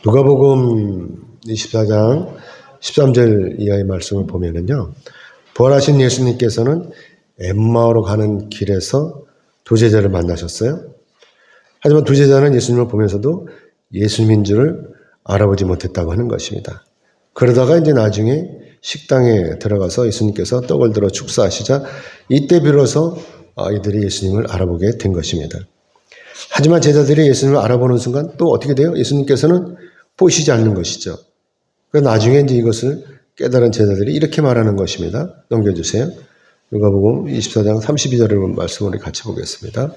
누가복음 24장 13절 이하의 말씀을 보면은요, 부활하신 예수님께서는 엠마오로 가는 길에서 두 제자를 만나셨어요. 하지만 두 제자는 예수님을 보면서도 예수님인 줄을 알아보지 못했다고 하는 것입니다. 그러다가 이제 나중에 식당에 들어가서 예수님께서 떡을 들어 축사하시자 이때 비로소 이들이 예수님을 알아보게 된 것입니다. 하지만 제자들이 예수님을 알아보는 순간 또 어떻게 돼요? 예수님께서는 보시지 않는 것이죠. 그래서 나중에 이제 이것을 깨달은 제자들이 이렇게 말하는 것입니다. 넘겨주세요. 누가복음 24장 32절의 말씀을 같이 보겠습니다.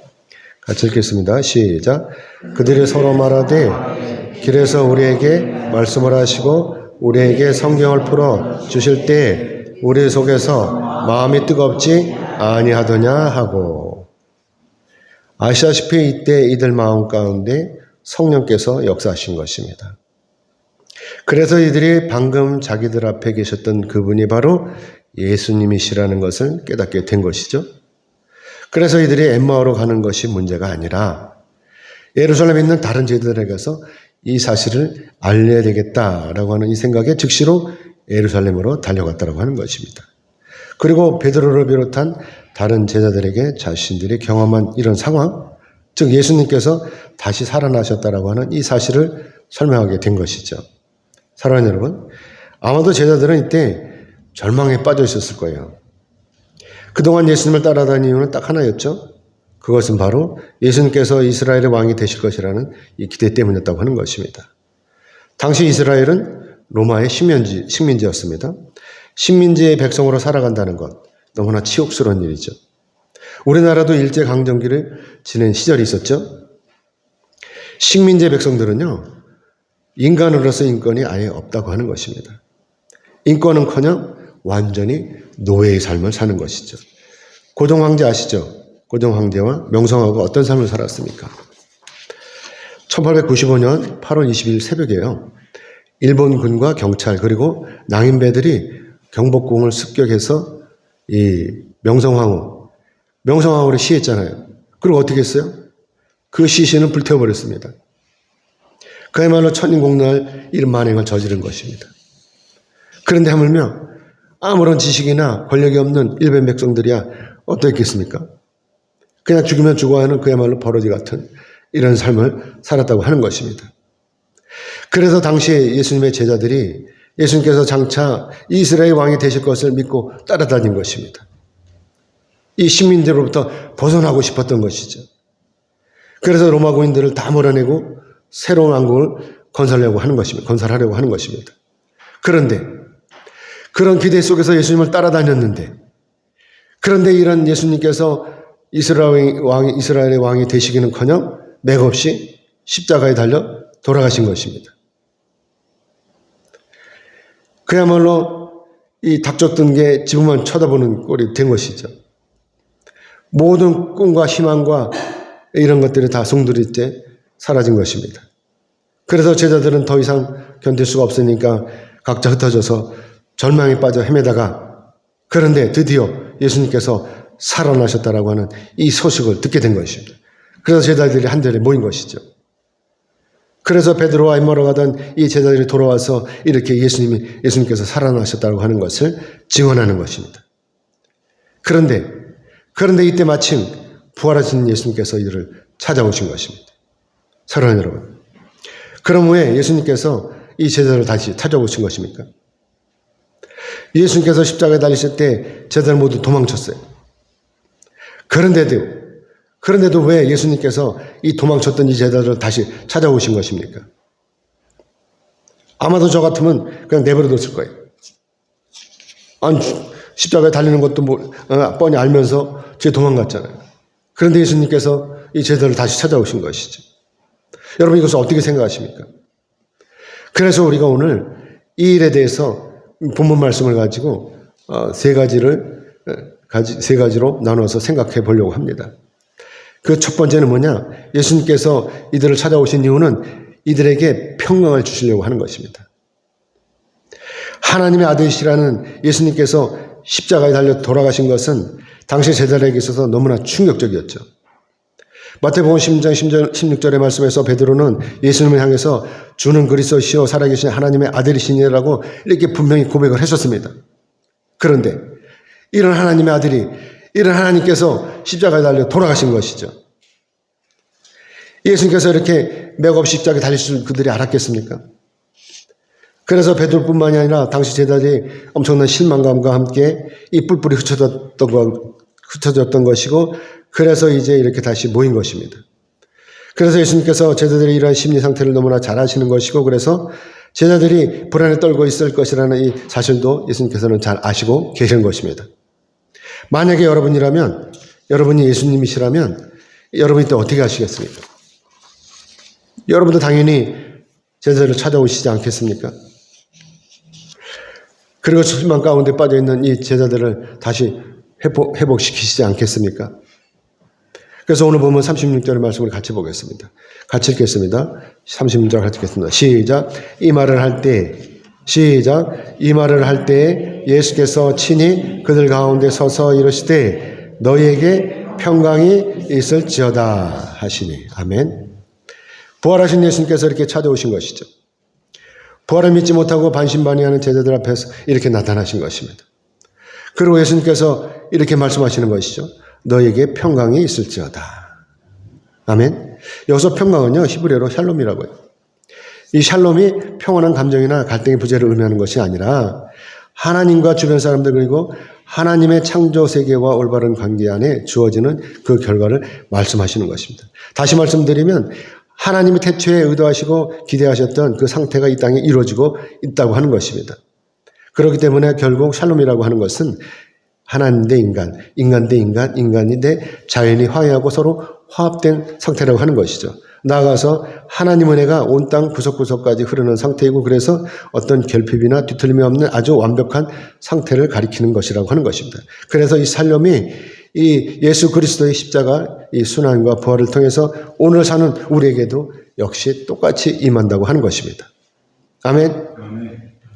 같이 읽겠습니다. 시작. 그들이 서로 말하되 길에서 우리에게 말씀을 하시고 우리에게 성경을 풀어 주실 때 우리 속에서 마음이 뜨겁지 아니하더냐 하고. 아시다시피 이때 이들 마음 가운데 성령께서 역사하신 것입니다. 그래서 이들이 방금 자기들 앞에 계셨던 그분이 바로 예수님이시라는 것을 깨닫게 된 것이죠. 그래서 이들이 엠마오로 가는 것이 문제가 아니라 예루살렘에 있는 다른 제자들에게서 이 사실을 알려야 되겠다라고 하는 이 생각에 즉시로 예루살렘으로 달려갔다고 하는 것입니다. 그리고 베드로를 비롯한 다른 제자들에게 자신들이 경험한 이런 상황, 즉 예수님께서 다시 살아나셨다라고 하는 이 사실을 설명하게 된 것이죠. 사랑하는 여러분, 아마도 제자들은 이때 절망에 빠져 있었을 거예요. 그동안 예수님을 따라다니는 이유는 딱 하나였죠. 그것은 바로 예수님께서 이스라엘의 왕이 되실 것이라는 이 기대 때문이었다고 하는 것입니다. 당시 이스라엘은 로마의 식민지였습니다. 식민지의 백성으로 살아간다는 것, 너무나 치욕스러운 일이죠. 우리나라도 일제강점기를 지낸 시절이 있었죠. 식민지의 백성들은요, 인간으로서 인권이 아예 없다고 하는 것입니다. 인권은커녕 완전히 노예의 삶을 사는 것이죠. 고종 황제 아시죠? 고종 황제와 명성황후가 어떤 삶을 살았습니까? 1895년 8월 20일 새벽에요. 일본군과 경찰 그리고 낭인배들이 경복궁을 습격해서 이 명성황후를 시했잖아요. 그리고 어떻게 했어요? 그 시신을 불태워버렸습니다. 그야말로 천인공날 이런 만행을 저지른 것입니다. 그런데 하물며 아무런 지식이나 권력이 없는 일반 백성들이야 어떻겠습니까? 그냥 죽으면 죽어야 하는 그야말로 버러지 같은 이런 삶을 살았다고 하는 것입니다. 그래서 당시에 예수님의 제자들이 예수님께서 장차 이스라엘 왕이 되실 것을 믿고 따라다닌 것입니다. 이 식민지로부터 벗어나고 싶었던 것이죠. 그래서 로마 군인들을 다 몰아내고 새로운 왕국을 건설하려고 하는 것입니다. 그런데 그런 기대 속에서 예수님을 따라다녔는데, 그런데 이런 예수님께서 이스라엘의 왕이 되시기는커녕 맥없이 십자가에 달려 돌아가신 것입니다. 그야말로 이 닥쳤던 게 지붕만 쳐다보는 꼴이 된 것이죠. 모든 꿈과 희망과 이런 것들이 다 송두리째 사라진 것입니다. 그래서 제자들은 더 이상 견딜 수가 없으니까 각자 흩어져서 절망에 빠져 헤매다가, 그런데 드디어 예수님께서 살아나셨다라고 하는 이 소식을 듣게 된 것입니다. 그래서 제자들이 한자리에 모인 것이죠. 그래서 베드로와 엠마오로 가던 이 제자들이 돌아와서 이렇게 예수님께서 살아나셨다고 하는 것을 증언하는 것입니다. 그런데 이때 마침 부활하신 예수님께서 이들을 찾아오신 것입니다. 사랑하는 여러분, 그럼 왜 예수님께서 이 제자들을 다시 찾아오신 것입니까? 예수님께서 십자가에 달리실 때 제자들 모두 도망쳤어요. 그런데도 왜 예수님께서 이 도망쳤던 이 제자들을 다시 찾아오신 것입니까? 아마도 저 같으면 그냥 내버려뒀을 거예요. 아니, 십자가에 달리는 것도 뻔히 알면서 제 도망갔잖아요. 그런데 예수님께서 이 제자들을 다시 찾아오신 것이죠. 여러분, 이것을 어떻게 생각하십니까? 그래서 우리가 오늘 이 일에 대해서 본문 말씀을 가지고 세 가지로 나눠서 생각해 보려고 합니다. 그 첫 번째는 뭐냐? 예수님께서 이들을 찾아오신 이유는 이들에게 평강을 주시려고 하는 것입니다. 하나님의 아들이시라는 예수님께서 십자가에 달려 돌아가신 것은 당시 제자들에게 있어서 너무나 충격적이었죠. 마태복음 16장 16절의 말씀에서 베드로는 예수님을 향해서 주는 그리스도시요 살아계신 하나님의 아들이시니라고 이렇게 분명히 고백을 했었습니다. 그런데 이런 하나님의 아들이, 이런 하나님께서 십자가에 달려 돌아가신 것이죠. 예수님께서 이렇게 맥없이 십자가에 달릴 줄 그들이 알았겠습니까? 그래서 베드로뿐만이 아니라 당시 제자들이 엄청난 실망감과 함께 이 뿔뿔이 흩어졌던 것이고, 그래서 이제 이렇게 다시 모인 것입니다. 그래서 예수님께서 제자들의 이러한 심리 상태를 너무나 잘 아시는 것이고, 그래서 제자들이 불안에 떨고 있을 것이라는 이 사실도 예수님께서는 잘 아시고 계신 것입니다. 만약에 여러분이라면, 여러분이 예수님이시라면 여러분이 또 어떻게 하시겠습니까? 여러분도 당연히 제자들을 찾아오시지 않겠습니까? 그리고 실망 가운데 빠져있는 이 제자들을 다시 회복시키시지 않겠습니까? 그래서 오늘 보면 36절의 말씀을 같이 보겠습니다. 같이 읽겠습니다. 36절 같이 읽겠습니다. 시작. 이 말을 할 때 예수께서 친히 그들 가운데 서서 이르시되 너희에게 평강이 있을지어다 하시니. 아멘. 부활하신 예수님께서 이렇게 찾아오신 것이죠. 부활을 믿지 못하고 반신반의하는 제자들 앞에서 이렇게 나타나신 것입니다. 그리고 예수님께서 이렇게 말씀하시는 것이죠. 너에게 평강이 있을지어다. 아멘. 여기서 평강은요, 히브리어로 샬롬이라고 해요. 이 샬롬이 평온한 감정이나 갈등의 부재를 의미하는 것이 아니라 하나님과 주변 사람들 그리고 하나님의 창조 세계와 올바른 관계 안에 주어지는 그 결과를 말씀하시는 것입니다. 다시 말씀드리면 하나님이 태초에 의도하시고 기대하셨던 그 상태가 이 땅에 이루어지고 있다고 하는 것입니다. 그렇기 때문에 결국 샬롬이라고 하는 것은 하나님 대 인간, 인간 대 인간, 인간이 대 자연이 화해하고 서로 화합된 상태라고 하는 것이죠. 나아가서 하나님 은혜가 온 땅 구석구석까지 흐르는 상태이고, 그래서 어떤 결핍이나 뒤틀림이 없는 아주 완벽한 상태를 가리키는 것이라고 하는 것입니다. 그래서 이 샬롬이 이 예수 그리스도의 십자가 이 순환과 부활을 통해서 오늘 사는 우리에게도 역시 똑같이 임한다고 하는 것입니다. 아멘.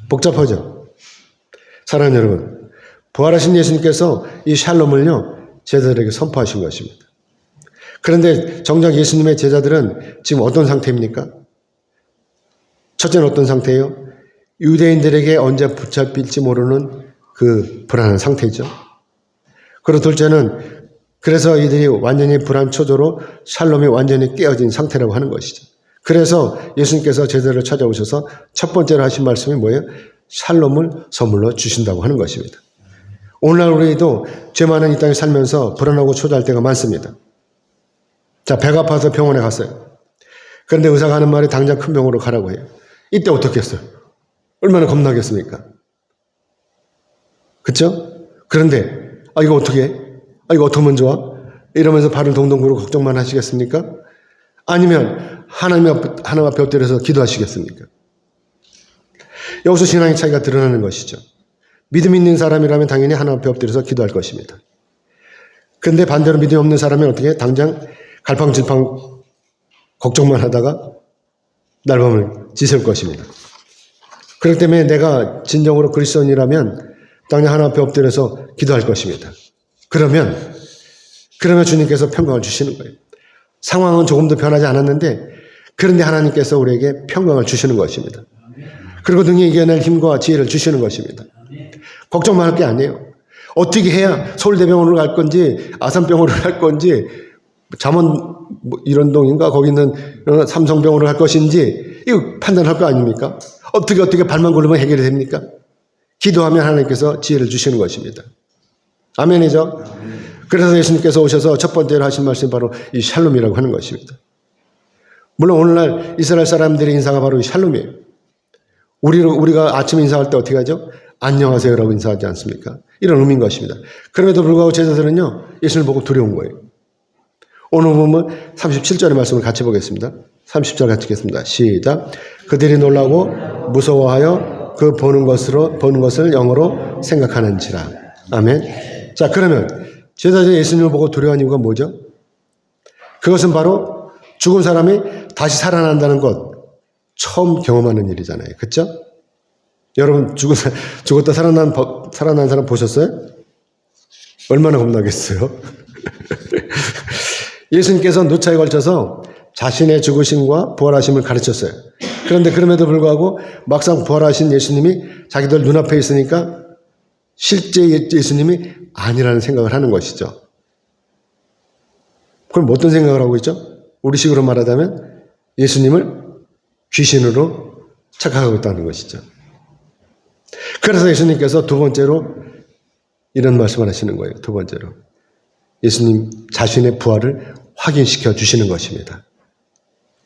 복잡하죠? 사랑하는 여러분, 부활하신 예수님께서 이 샬롬을요 제자들에게 선포하신 것입니다. 그런데 정작 예수님의 제자들은 지금 어떤 상태입니까? 첫째는 어떤 상태예요? 유대인들에게 언제 붙잡힐지 모르는 그 불안한 상태죠. 그리고 둘째는 그래서 이들이 완전히 불안초조로 샬롬이 완전히 깨어진 상태라고 하는 것이죠. 그래서 예수님께서 제자들을 찾아오셔서 첫 번째로 하신 말씀이 뭐예요? 샬롬을 선물로 주신다고 하는 것입니다. 오늘날 우리도 죄 많은 이 땅에 살면서 불안하고 초조할 때가 많습니다. 자, 배가 아파서 병원에 갔어요. 그런데 의사가 하는 말이 당장 큰 병으로 가라고 해요. 이때 어떻게 했어요? 얼마나 겁나겠습니까? 그렇죠? 그런데 이거 어떻게 해? 이거 어떻게 하면 좋아? 이러면서 발을 동동 구르고 걱정만 하시겠습니까? 아니면 하나님 앞에 엎드려서 기도하시겠습니까? 여기서 신앙의 차이가 드러나는 것이죠. 믿음 있는 사람이라면 당연히 하나님 앞에 엎드려서 기도할 것입니다. 그런데 반대로 믿음 없는 사람은 어떻게 해? 당장 갈팡질팡 걱정만 하다가 날밤을 지샐 것입니다. 그렇기 때문에 내가 진정으로 그리스도인이라면 당장 하나님 앞에 엎드려서 기도할 것입니다. 그러면 주님께서 평강을 주시는 거예요. 상황은 조금도 변하지 않았는데 그런데 하나님께서 우리에게 평강을 주시는 것입니다. 그리고 등에 이겨낼 힘과 지혜를 주시는 것입니다. 걱정만 할 게 아니에요. 어떻게 해야 서울대병원으로 갈 건지 아산병원으로 갈 건지 잠원 일원동인가 거기 있는 삼성병원으로 갈 것인지 이거 판단할 거 아닙니까? 어떻게 발만 굴리면 해결이 됩니까? 기도하면 하나님께서 지혜를 주시는 것입니다. 아멘이죠? 그래서 예수님께서 오셔서 첫 번째로 하신 말씀이 바로 이 샬롬이라고 하는 것입니다. 물론 오늘날 이스라엘 사람들의 인사가 바로 이 샬롬이에요. 우리가 아침 인사할 때 어떻게 하죠? 안녕하세요라고 인사하지 않습니까? 이런 의미인 것입니다. 그럼에도 불구하고 제자들은요 예수님을 보고 두려운 거예요. 오늘 보면 37절의 말씀을 같이 보겠습니다. 30절 같이 읽겠습니다. 시작. 그들이 놀라고 무서워하여 그 보는 것을 영어로 생각하는지라. 아멘. 자, 그러면 제자들이 예수님을 보고 두려워한 이유가 뭐죠? 그것은 바로 죽은 사람이 다시 살아난다는 것 처음 경험하는 일이잖아요. 그렇죠? 여러분 죽었다 살아난 사람 보셨어요? 얼마나 겁나겠어요? 예수님께서 노차에 걸쳐서 자신의 죽으심과 부활하심을 가르쳤어요. 그런데 그럼에도 불구하고 막상 부활하신 예수님이 자기들 눈앞에 있으니까 실제 예수님이 아니라는 생각을 하는 것이죠. 그럼 어떤 생각을 하고 있죠? 우리식으로 말하자면 예수님을 귀신으로 착각하고 있다는 것이죠. 그래서 예수님께서 두 번째로 이런 말씀을 하시는 거예요. 두 번째로 예수님 자신의 부활을 확인시켜 주시는 것입니다.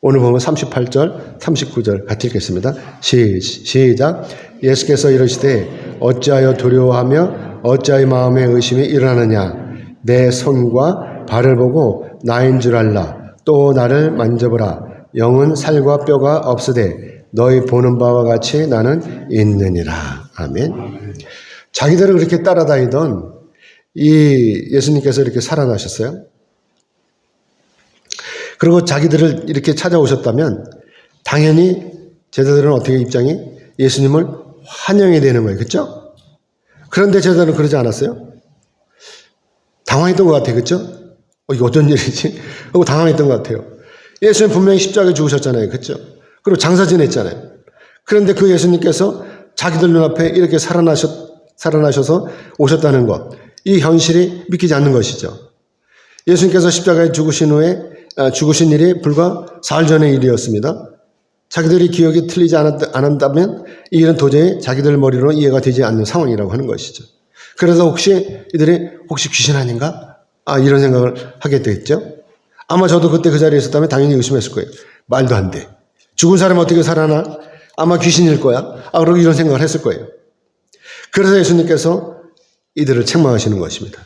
오늘 보면 38절, 39절 같이 읽겠습니다. 시작. 예수께서 이르시되 어찌하여 두려워하며 어찌하여 마음에 의심이 일어나느냐. 내 손과 발을 보고 나인 줄 알라. 또 나를 만져보라. 영은 살과 뼈가 없으되 너희 보는 바와 같이 나는 있느니라. 아멘. 자기들을 그렇게 따라다니던 이 예수님께서 이렇게 살아나셨어요. 그리고 자기들을 이렇게 찾아오셨다면 당연히 제자들은 어떻게 입장이? 예수님을 환영해야 되는 거예요. 그렇죠? 그런데 제자들은 그러지 않았어요? 당황했던 것 같아요. 그렇죠? 이거 어떤 일이지? 하고 당황했던 것 같아요. 예수님 분명히 십자가에 죽으셨잖아요. 그렇죠? 그리고 장사 지냈잖아요. 그런데 그 예수님께서 자기들 눈앞에 이렇게 살아나셔서 오셨다는 것, 이 현실이 믿기지 않는 것이죠. 예수님께서 십자가에 죽으신 일이 불과 사흘 전의 일이었습니다. 자기들이 기억이 틀리지 않았다면 이 일은 도저히 자기들 머리로 이해가 되지 않는 상황이라고 하는 것이죠. 그래서 이들이 혹시 귀신 아닌가? 이런 생각을 하게 됐죠. 아마 저도 그때 그 자리에 있었다면 당연히 의심했을 거예요. 말도 안 돼. 죽은 사람이 어떻게 살아나? 아마 귀신일 거야. 그러고 이런 생각을 했을 거예요. 그래서 예수님께서 이들을 책망하시는 것입니다.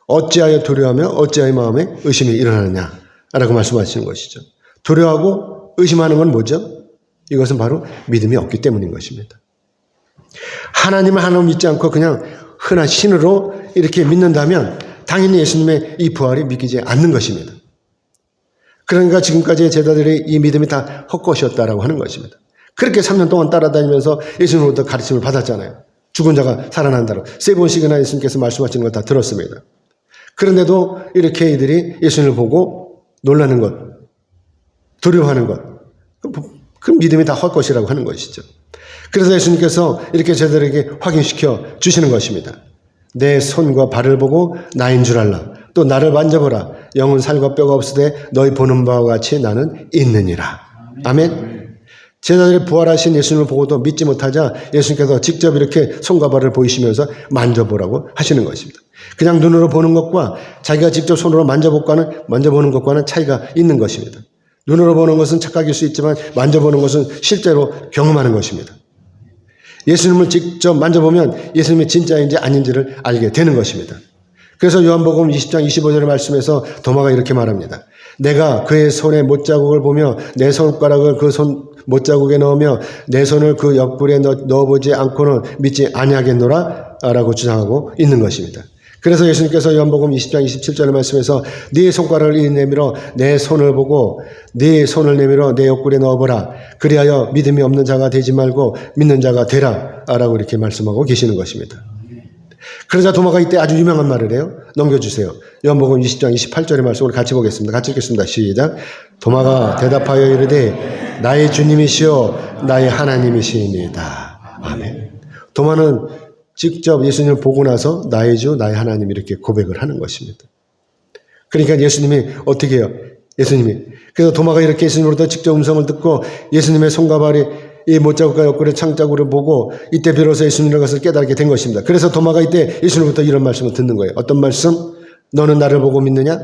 어찌하여 두려워하며 어찌하여 마음에 의심이 일어나느냐 라고 말씀하시는 것이죠. 두려워하고 의심하는 건 뭐죠? 이것은 바로 믿음이 없기 때문인 것입니다. 하나님을 하나님 믿지 않고 그냥 흔한 신으로 이렇게 믿는다면 당연히 예수님의 이 부활이 믿기지 않는 것입니다. 그러니까 지금까지의 제자들의 이 믿음이 다 헛것이었다라고 하는 것입니다. 그렇게 3년 동안 따라다니면서 예수님으로부터 가르침을 받았잖아요. 죽은 자가 살아난다고 3번씩이나 예수님께서 말씀하시는 걸 다 들었습니다. 그런데도 이렇게 이들이 예수님을 보고 놀라는 것, 두려워하는 것, 그 믿음이 다 헛것이라고 하는 것이죠. 그래서 예수님께서 이렇게 제자들에게 확인시켜 주시는 것입니다. 내 손과 발을 보고 나인 줄 알라. 또 나를 만져보라. 영은 살과 뼈가 없으되 너희 보는 바와 같이 나는 있느니라. 아멘. 제자들이 부활하신 예수님을 보고도 믿지 못하자 예수님께서 직접 이렇게 손과 발을 보이시면서 만져보라고 하시는 것입니다. 그냥 눈으로 보는 것과 자기가 직접 손으로 만져보는 것과는 차이가 있는 것입니다. 눈으로 보는 것은 착각일 수 있지만 만져보는 것은 실제로 경험하는 것입니다. 예수님을 직접 만져보면 예수님이 진짜인지 아닌지를 알게 되는 것입니다. 그래서 요한복음 20장 25절의 말씀에서 도마가 이렇게 말합니다. 내가 그의 손에 못자국을 보며 내 손가락을 그 손 못자국에 넣으며 내 손을 그 옆구리에 넣어보지 않고는 믿지 아니하겠노라 라고 주장하고 있는 것입니다. 그래서 예수님께서 요한복음 20장 27절의 말씀에서 네 손가락을 이리 내밀어 내 손을 보고 네 손을 내밀어 내 옆구리에 넣어보라. 그리하여 믿음이 없는 자가 되지 말고 믿는 자가 되라 라고 이렇게 말씀하고 계시는 것입니다. 그러자 도마가 이때 아주 유명한 말을 해요. 넘겨주세요. 요한복음 20장 28절의 말씀을 같이 보겠습니다. 같이 읽겠습니다. 시작. 도마가 대답하여 이르되 나의 주님이시여 나의 하나님이시니이다. 아멘. 도마는 직접 예수님을 보고 나서 나의 주 나의 하나님 이렇게 고백을 하는 것입니다. 그러니까 예수님이 어떻게 해요? 그래서 도마가 이렇게 예수님으로부터 직접 음성을 듣고 예수님의 손과 발이 이 못자국과 옆구리 창자국을 보고 이때 비로소 예수님의 것을 깨닫게 된 것입니다. 그래서 도마가 이때 예수님부터 이런 말씀을 듣는 거예요. 어떤 말씀? 너는 나를 보고 믿느냐?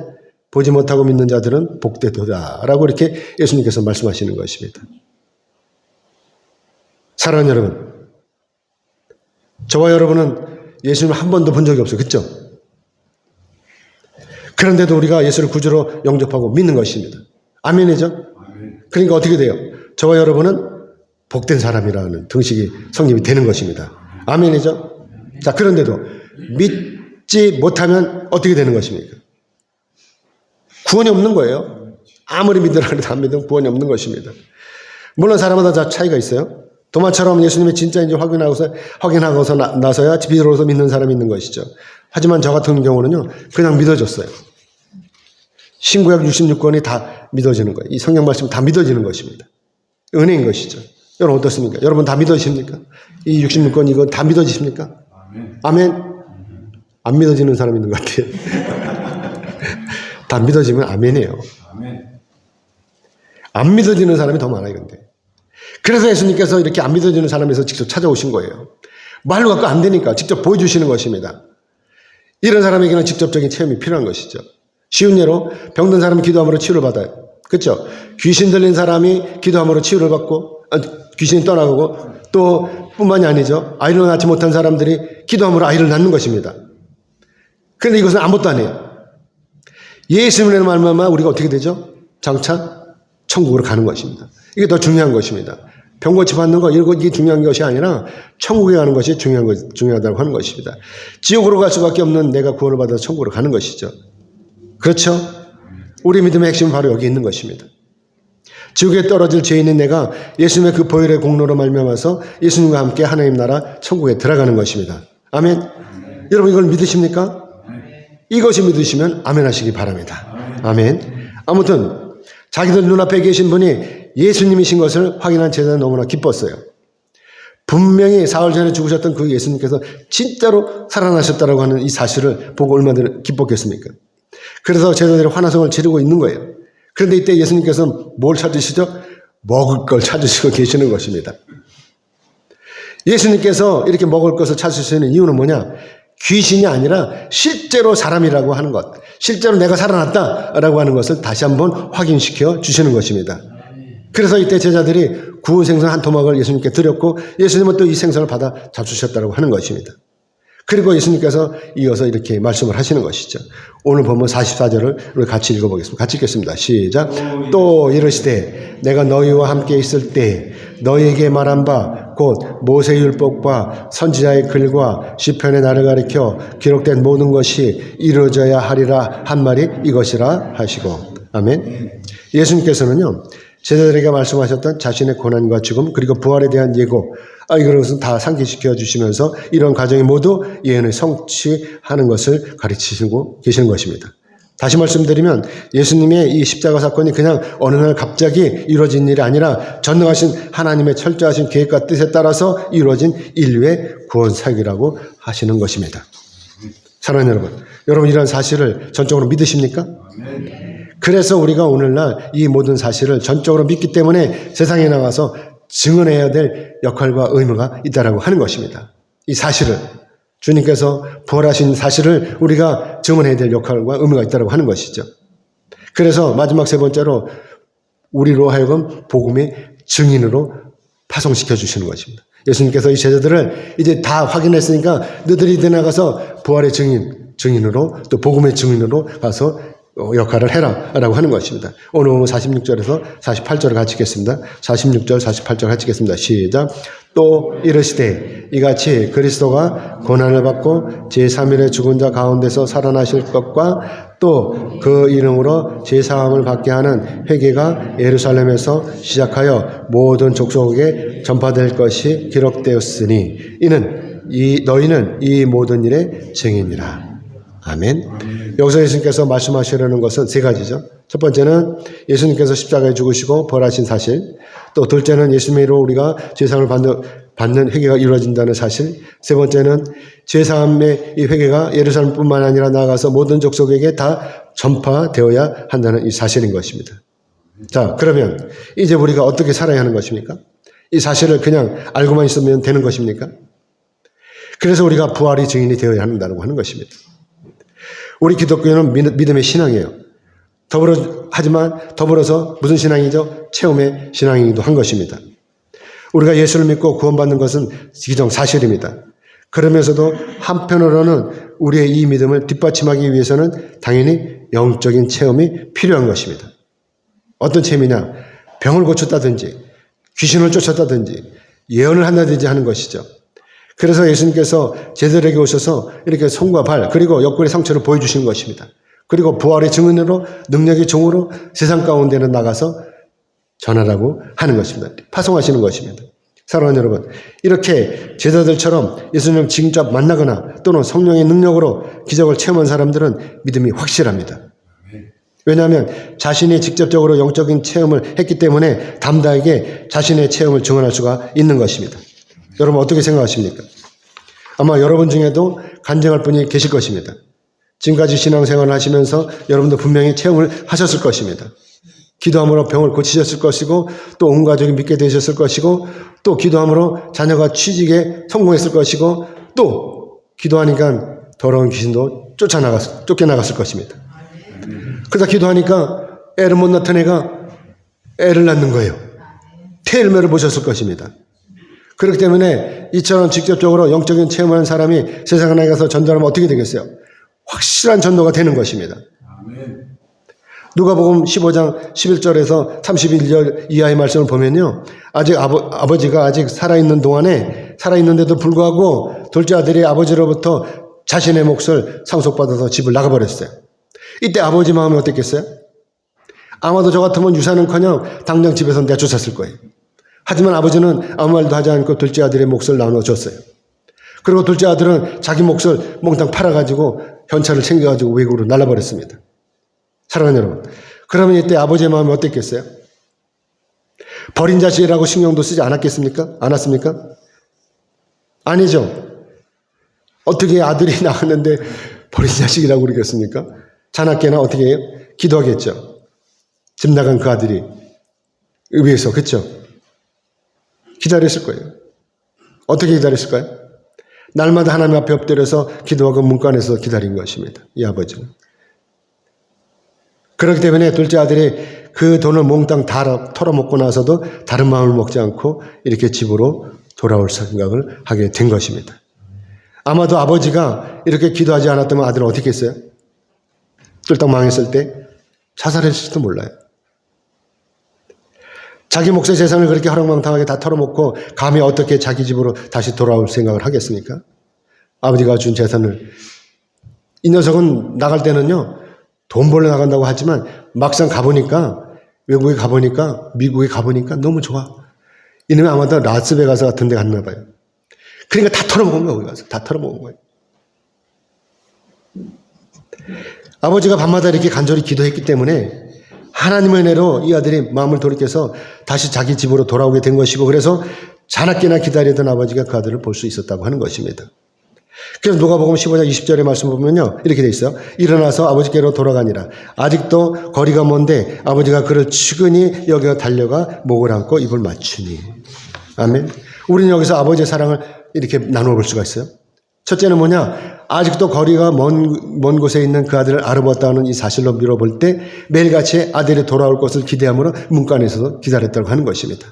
보지 못하고 믿는 자들은 복되도다 라고 이렇게 예수님께서 말씀하시는 것입니다. 사랑하는 여러분, 저와 여러분은 예수님을 한 번도 본 적이 없어요. 그렇죠? 그런데도 우리가 예수를 구주로 영접하고 믿는 것입니다. 아멘이죠? 그러니까 어떻게 돼요? 저와 여러분은 복된 사람이라는 등식이 성립이 되는 것입니다. 아멘이죠? 자, 그런데도 믿지 못하면 어떻게 되는 것입니까? 구원이 없는 거예요. 아무리 믿으라 해도 안 믿으면 구원이 없는 것입니다. 물론 사람마다 다 차이가 있어요. 도마처럼 예수님이 진짜인지 확인하고서 나서야 비로소 믿는 사람이 있는 것이죠. 하지만 저 같은 경우는요, 그냥 믿어졌어요. 신구약 66권이 다 믿어지는 거예요. 이 성경 말씀 다 믿어지는 것입니다. 은혜인 것이죠. 여러분 어떻습니까? 여러분 다 믿어지십니까? 이 66권 이거 다 믿어지십니까? 아멘. 안 믿어지는 사람이 있는 것 같아요. 다 믿어지면 아멘이에요. 안 믿어지는 사람이 더 많아요, 근데. 그래서 예수님께서 이렇게 안 믿어지는 사람에서 직접 찾아오신 거예요. 말로 갖고 안 되니까 직접 보여주시는 것입니다. 이런 사람에게는 직접적인 체험이 필요한 것이죠. 쉬운 예로 병든 사람이 기도함으로 치유를 받아요. 그렇죠? 귀신 들린 사람이 기도함으로 치유를 받고 귀신이 떠나가고 또 뿐만이 아니죠. 아이를 낳지 못한 사람들이 기도함으로 아이를 낳는 것입니다. 그런데 이것은 아무것도 아니에요. 예수님의 말만 우리가 어떻게 되죠? 장차 천국으로 가는 것입니다. 이게 더 중요한 것입니다. 병고치 받는 거 이게 중요한 것이 아니라 천국에 가는 것이 중요하다고 하는 것입니다. 지옥으로 갈 수밖에 없는 내가 구원을 받아서 천국으로 가는 것이죠. 그렇죠? 우리 믿음의 핵심은 바로 여기 있는 것입니다. 지옥에 떨어질 죄인인 내가 예수님의 그 보혈의 공로로 말미암아서 예수님과 함께 하나님 나라 천국에 들어가는 것입니다. 아멘. 여러분 이걸 믿으십니까? 이것이 믿으시면 아멘 하시기 바랍니다. 아멘. 아무튼 자기들 눈앞에 계신 분이 예수님이신 것을 확인한 제자는 너무나 기뻤어요. 분명히 사흘 전에 죽으셨던 그 예수님께서 진짜로 살아나셨다고 하는 이 사실을 보고 얼마나 기뻤겠습니까? 그래서 제자들이 환호성을 지르고 있는 거예요. 그런데 이때 예수님께서는 뭘 찾으시죠? 먹을 걸 찾으시고 계시는 것입니다. 예수님께서 이렇게 먹을 것을 찾으시는 이유는 뭐냐? 귀신이 아니라 실제로 사람이라고 하는 것, 실제로 내가 살아났다라고 하는 것을 다시 한번 확인시켜 주시는 것입니다. 그래서 이때 제자들이 구운 생선 한 토막을 예수님께 드렸고 예수님은 또 이 생선을 받아 잡수셨다고 하는 것입니다. 그리고 예수님께서 이어서 이렇게 말씀을 하시는 것이죠. 오늘 보면 44절을 우리 같이 읽어보겠습니다. 같이 읽겠습니다. 시작. 또 이르시되 내가 너희와 함께 있을 때 너희에게 말한 바 곧 모세율법과 선지자의 글과 시편의 나를 가리켜 기록된 모든 것이 이루어져야 하리라 한 말이 이것이라 하시고. 아멘. 예수님께서는요. 제자들에게 말씀하셨던 자신의 고난과 죽음 그리고 부활에 대한 예고 이것은 다 상기시켜 주시면서 이런 과정이 모두 예언을 성취하는 것을 가르치시고 계시는 것입니다. 다시 말씀드리면 예수님의 이 십자가 사건이 그냥 어느 날 갑자기 이루어진 일이 아니라 전능하신 하나님의 철저하신 계획과 뜻에 따라서 이루어진 인류의 구원 사역이라고 하시는 것입니다. 사랑하는 여러분 이런 사실을 전적으로 믿으십니까? 그래서 우리가 오늘날 이 모든 사실을 전적으로 믿기 때문에 세상에 나가서 증언해야 될 역할과 의무가 있다라고 하는 것입니다. 이 사실을 주님께서 부활하신 사실을 우리가 증언해야 될 역할과 의무가 있다라고 하는 것이죠. 그래서 마지막 세 번째로 우리로 하여금 복음의 증인으로 파송시켜 주시는 것입니다. 예수님께서 이 제자들을 이제 다 확인했으니까 너희들이 나가서 부활의 증인으로 또 복음의 증인으로 가서 역할을 해라 라고 하는 것입니다. 오늘 46절에서 48절을 같이 읽겠습니다. 46절 48절 같이 읽겠습니다. 시작. 또 이르시되 이같이 그리스도가 고난을 받고 제3일에 죽은 자 가운데서 살아나실 것과 또 그 이름으로 제사함을 받게 하는 회개가 예루살렘에서 시작하여 모든 족속에 전파될 것이 기록되었으니 이는 너희는 이 모든 일의 증인이라. 아멘. 여기서 예수님께서 말씀하시려는 것은 세 가지죠. 첫 번째는 예수님께서 십자가에 죽으시고 부활하신 사실, 또 둘째는 예수님으로 우리가 제사함을 받는 회개가 이루어진다는 사실, 세 번째는 제사함의 이 회개가 예루살렘뿐만 아니라 나아가서 모든 족속에게 다 전파되어야 한다는 이 사실인 것입니다. 자, 그러면 이제 우리가 어떻게 살아야 하는 것입니까? 이 사실을 그냥 알고만 있으면 되는 것입니까? 그래서 우리가 부활의 증인이 되어야 한다고 하는 것입니다. 우리 기독교는 믿음의 신앙이에요. 하지만 더불어서 무슨 신앙이죠? 체험의 신앙이기도 한 것입니다. 우리가 예수를 믿고 구원받는 것은 기정사실입니다. 그러면서도 한편으로는 우리의 이 믿음을 뒷받침하기 위해서는 당연히 영적인 체험이 필요한 것입니다. 어떤 체험이냐? 병을 고쳤다든지 귀신을 쫓았다든지 예언을 한다든지 하는 것이죠. 그래서 예수님께서 제자들에게 오셔서 이렇게 손과 발 그리고 옆구리 상처를 보여주시는 것입니다. 그리고 부활의 증인으로 능력의 종으로 세상 가운데는 나가서 전하라고 하는 것입니다. 파송하시는 것입니다. 사랑하는 여러분, 이렇게 제자들처럼 예수님을 직접 만나거나 또는 성령의 능력으로 기적을 체험한 사람들은 믿음이 확실합니다. 왜냐하면 자신이 직접적으로 영적인 체험을 했기 때문에 담대하게 자신의 체험을 증언할 수가 있는 것입니다. 여러분 어떻게 생각하십니까? 아마 여러분 중에도 간증할 분이 계실 것입니다. 지금까지 신앙생활을 하시면서 여러분도 분명히 체험을 하셨을 것입니다. 기도함으로 병을 고치셨을 것이고 또 온 가족이 믿게 되셨을 것이고 또 기도함으로 자녀가 취직에 성공했을 것이고 또 기도하니까 더러운 귀신도 쫓겨나갔을 것입니다. 그러다 기도하니까 애를 못 낳던 애가 애를 낳는 거예요. 태일매를 보셨을 것입니다. 그렇기 때문에 이처럼 직접적으로 영적인 체험하는 사람이 세상에 나가서 전도하면 어떻게 되겠어요? 확실한 전도가 되는 것입니다. 누가복음 15장 11절에서 31절 이하의 말씀을 보면요. 아직 아버지가 아직 살아있는 동안에 살아있는데도 불구하고 둘째 아들이 아버지로부터 자신의 몫을 상속받아서 집을 나가버렸어요. 이때 아버지 마음이 어땠겠어요? 아마도 저 같으면 유산은커녕 당장 집에서 내쫓았을 거예요. 하지만 아버지는 아무 말도 하지 않고 둘째 아들의 몫을 나눠줬어요. 그리고 둘째 아들은 자기 몫을 몽땅 팔아가지고 현찰을 챙겨가지고 외국으로 날라버렸습니다. 사랑하는 여러분, 그러면 이때 아버지의 마음이 어땠겠어요? 버린 자식이라고 신경도 쓰지 않았겠습니까? 않았습니까? 아니죠. 어떻게 아들이 나왔는데 버린 자식이라고 그러겠습니까? 자나깨나 어떻게 해요? 기도하겠죠. 집 나간 그 아들이 위해서, 그렇죠? 기다렸을 거예요. 어떻게 기다렸을까요? 날마다 하나님 앞에 엎드려서 기도하고 문간에서 기다린 것입니다. 이 아버지는. 그렇기 때문에 둘째 아들이 그 돈을 몽땅 다 털어먹고 나서도 다른 마음을 먹지 않고 이렇게 집으로 돌아올 생각을 하게 된 것입니다. 아마도 아버지가 이렇게 기도하지 않았다면 아들은 어떻게 했어요? 쫄딱 망했을 때 자살했을지도 몰라요. 자기 몫의 재산을 그렇게 허랑방탕하게 다 털어먹고 감히 어떻게 자기 집으로 다시 돌아올 생각을 하겠습니까? 아버지가 준 재산을. 이 녀석은 나갈 때는요. 돈 벌러 나간다고 하지만 막상 가보니까 외국에 가보니까 미국에 가보니까 너무 좋아. 이놈이 아마도 라스베가스 같은 데 갔나 봐요. 그러니까 다 털어먹은 거예요. 거기 가서 다 털어먹은 거예요. 아버지가 밤마다 이렇게 간절히 기도했기 때문에 하나님의 은혜로 이 아들이 마음을 돌이켜서 다시 자기 집으로 돌아오게 된 것이고 그래서 자나깨나 기다리던 아버지가 그 아들을 볼 수 있었다고 하는 것입니다. 그래서 누가복음 15장 20절의 말씀 보면요. 이렇게 돼 있어요. 일어나서 아버지께로 돌아가니라. 아직도 거리가 먼데 아버지가 그를 측은히 여겨 달려가 목을 안고 입을 맞추니. 아멘. 우리는 여기서 아버지의 사랑을 이렇게 나누어 볼 수가 있어요. 첫째는 뭐냐? 아직도 거리가 먼 곳에 있는 그 아들을 알아보았다는 이 사실로 미뤄볼 때 매일같이 아들이 돌아올 것을 기대함으로 문간에서도 기다렸다고 하는 것입니다.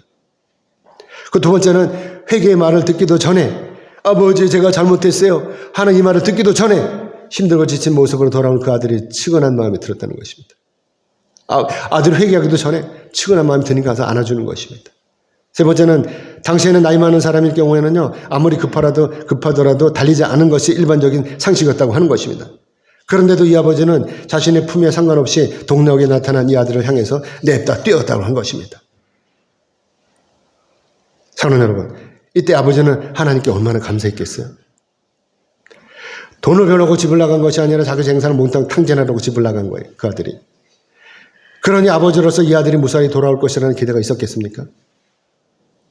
그 두 번째는 회개의 말을 듣기도 전에 아버지 제가 잘못했어요 하는 이 말을 듣기도 전에 힘들고 지친 모습으로 돌아온 그 아들이 측은한 마음이 들었다는 것입니다. 아들을 회개하기도 전에 측은한 마음이 드니까 가서 안아주는 것입니다. 세 번째는 당시에는 나이 많은 사람일 경우에는요. 아무리 급하더라도 달리지 않은 것이 일반적인 상식이었다고 하는 것입니다. 그런데도 이 아버지는 자신의 품에 상관없이 동네역에 나타난 이 아들을 향해서 냅다 뛰었다고 한 것입니다. 사랑하는 여러분, 이때 아버지는 하나님께 얼마나 감사했겠어요? 돈을 벌려고 집을 나간 것이 아니라 자기 생사를 몽땅 탕진하려고 집을 나간 거예요. 그 아들이. 그러니 아버지로서 이 아들이 무사히 돌아올 것이라는 기대가 있었겠습니까?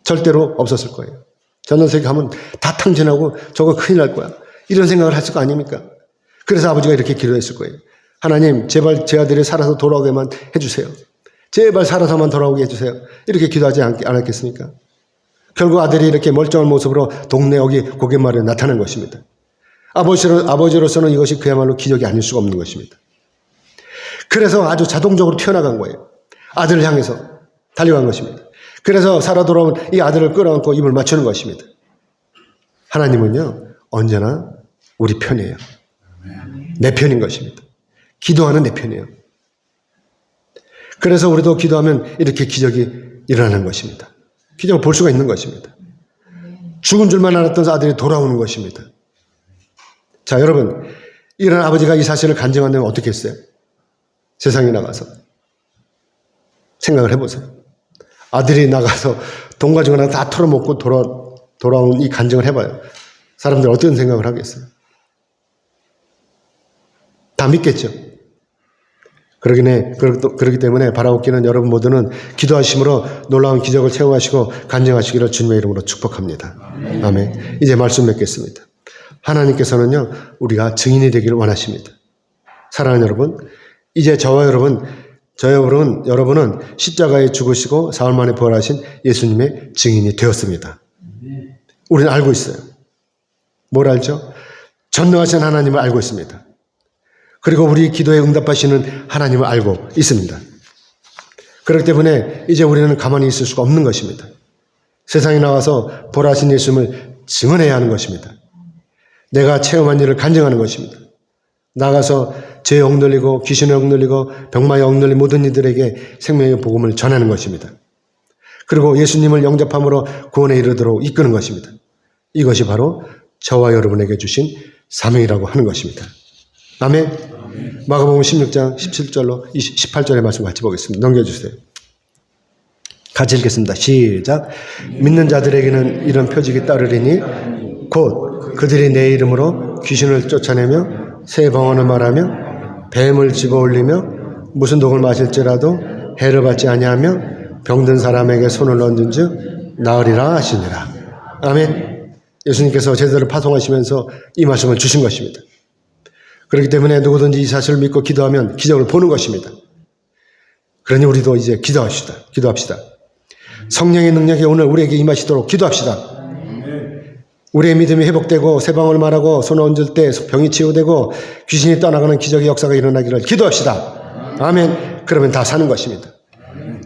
절대로 없었을 거예요. 전원세계 가면 다 탕진하고 저거 큰일 날 거야. 이런 생각을 했을 거 아닙니까? 그래서 아버지가 이렇게 기도했을 거예요. 하나님 제발 제 아들이 살아서 돌아오게만 해주세요. 제발 살아서만 돌아오게 해주세요. 이렇게 기도하지 않았겠습니까? 결국 아들이 이렇게 멀쩡한 모습으로 동네 여기 고갯마을에 나타난 것입니다. 아버지로서는 이것이 그야말로 기적이 아닐 수가 없는 것입니다. 그래서 아주 자동적으로 튀어나간 거예요. 아들을 향해서 달려간 것입니다. 그래서 살아 돌아온 이 아들을 끌어안고 입을 맞추는 것입니다. 하나님은요 언제나 우리 편이에요. 내 편인 것입니다. 기도하는 내 편이에요. 그래서 우리도 기도하면 이렇게 기적이 일어나는 것입니다. 기적을 볼 수가 있는 것입니다. 죽은 줄만 알았던 아들이 돌아오는 것입니다. 자, 여러분, 이런 아버지가 이 사실을 간증한다면 어떻게 했어요? 세상에 나가서 생각을 해보세요. 아들이 나가서 돈 가지고 하나 다 털어먹고 돌아온 이 간증을 해봐요. 사람들 어떤 생각을 하겠어요? 다 믿겠죠. 그렇기 때문에 바라옵기는 여러분 모두는 기도하심으로 놀라운 기적을 체험하시고 간증하시기를 주님의 이름으로 축복합니다. 아멘. 이제 말씀 맺겠습니다. 하나님께서는요, 우리가 증인이 되기를 원하십니다. 사랑하는 여러분, 이제 여러분은 십자가에 죽으시고 사흘 만에 부활하신 예수님의 증인이 되었습니다. 우리는 알고 있어요. 뭘 알죠? 전능하신 하나님을 알고 있습니다. 그리고 우리 기도에 응답하시는 하나님을 알고 있습니다. 그렇기 때문에 이제 우리는 가만히 있을 수가 없는 것입니다. 세상에 나와서 부활하신 예수님을 증언해야 하는 것입니다. 내가 체험한 일을 간증하는 것입니다. 나가서 죄에 억눌리고 귀신에 억눌리고 병마에 억눌린 모든 이들에게 생명의 복음을 전하는 것입니다. 그리고 예수님을 영접함으로 구원에 이르도록 이끄는 것입니다. 이것이 바로 저와 여러분에게 주신 사명이라고 하는 것입니다. 아멘. 마가복음 16장 17절로 18절의 말씀 같이 보겠습니다. 넘겨주세요. 같이 읽겠습니다. 시작. 믿는 자들에게는 이런 표적이 따르리니 곧 그들이 내 이름으로 귀신을 쫓아내며 새 방언을 말하며 뱀을 집어올리며 무슨 독을 마실지라도 해를 받지 아니하며 병든 사람에게 손을 얹은 즉 나으리라 하시니라. 아멘. 예수님께서 제자들을 파송하시면서 이 말씀을 주신 것입니다. 그렇기 때문에 누구든지 이 사실을 믿고 기도하면 기적을 보는 것입니다. 그러니 우리도 이제 기도합시다. 성령의 능력이 오늘 우리에게 임하시도록 기도합시다. 우리의 믿음이 회복되고 새 방언을 말하고 손을 얹을 때 병이 치유되고 귀신이 떠나가는 기적의 역사가 일어나기를 기도합시다. 아멘. 그러면 다 사는 것입니다.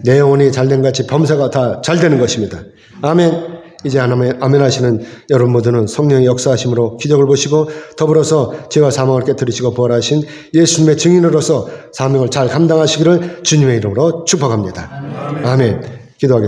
내 영혼이 잘된 같이 범사가 다 잘되는 것입니다. 아멘. 이제 아멘 하시는 여러분 모두는 성령의 역사하심으로 기적을 보시고 더불어서 죄와 사망을 깨뜨리시고 부활하신 예수님의 증인으로서 사명을 잘 감당하시기를 주님의 이름으로 축복합니다. 아멘. 기도하겠습니다.